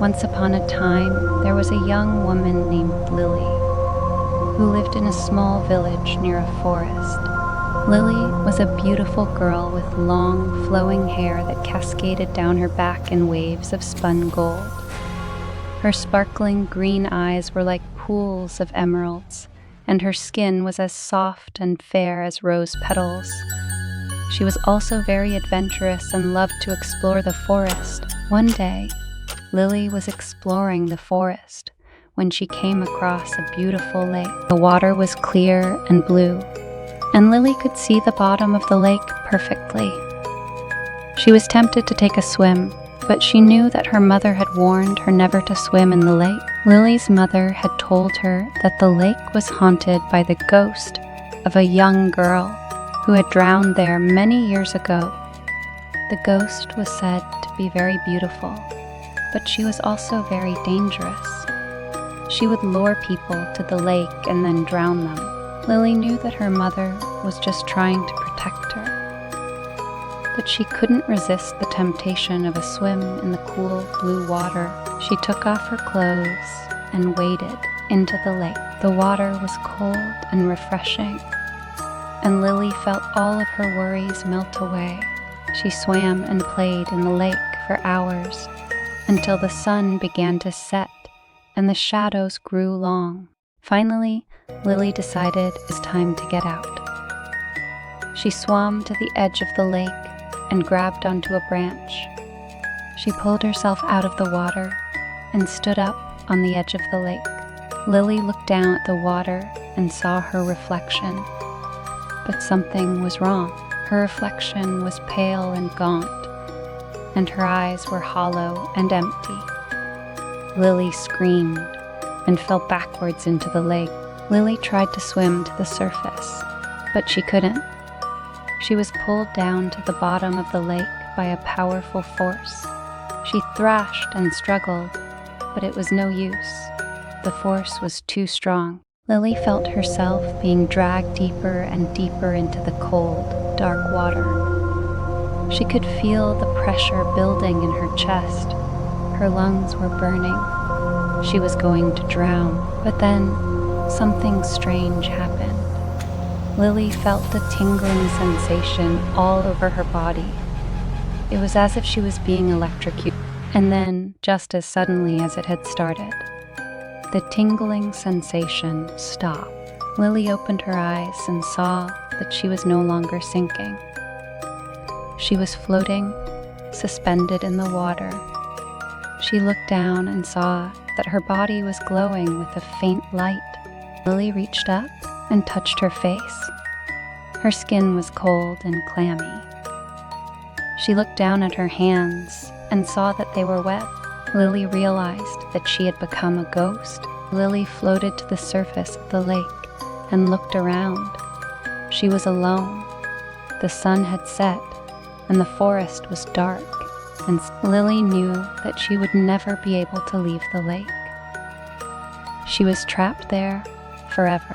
Once upon a time, there was a young woman named Lily who lived in a small village near a forest. Lily was a beautiful girl with long, flowing hair that cascaded down her back in waves of spun gold. Her sparkling green eyes were like pools of emeralds, and her skin was as soft and fair as rose petals. She was also very adventurous and loved to explore the forest. One day, Lily was exploring the forest when she came across a beautiful lake. The water was clear and blue, and Lily could see the bottom of the lake perfectly. She was tempted to take a swim, but she knew that her mother had warned her never to swim in the lake. Lily's mother had told her that the lake was haunted by the ghost of a young girl who had drowned there many years ago. The ghost was said to be very beautiful, but she was also very dangerous. She would lure people to the lake and then drown them. Lily knew that her mother was just trying to protect her, but she couldn't resist the temptation of a swim in the cool blue water. She took off her clothes and waded into the lake. The water was cold and refreshing, and Lily felt all of her worries melt away. She swam and played in the lake for hours until the sun began to set and the shadows grew long. Finally, Lily decided it was time to get out. She swam to the edge of the lake and grabbed onto a branch. She pulled herself out of the water and stood up on the edge of the lake. Lily looked down at the water and saw her reflection, but something was wrong. Her reflection was pale and gaunt, and her eyes were hollow and empty. Lily screamed and fell backwards into the lake. Lily tried to swim to the surface, but she couldn't. She was pulled down to the bottom of the lake by a powerful force. She thrashed and struggled, but it was no use. The force was too strong. Lily felt herself being dragged deeper and deeper into the cold, dark water. She could feel the pressure building in her chest. Her lungs were burning. She was going to drown, but then something strange happened. Lily felt a tingling sensation all over her body. It was as if she was being electrocuted. And then, just as suddenly as it had started, the tingling sensation stopped. Lily opened her eyes and saw that she was no longer sinking. She was floating, suspended in the water. She looked down and saw that her body was glowing with a faint light. Lily reached up and touched her face. Her skin was cold and clammy. She looked down at her hands and saw that they were wet. Lily realized that she had become a ghost. Lily floated to the surface of the lake and looked around. She was alone. The sun had set, and the forest was dark, and Lily knew that she would never be able to leave the lake. She was trapped there forever.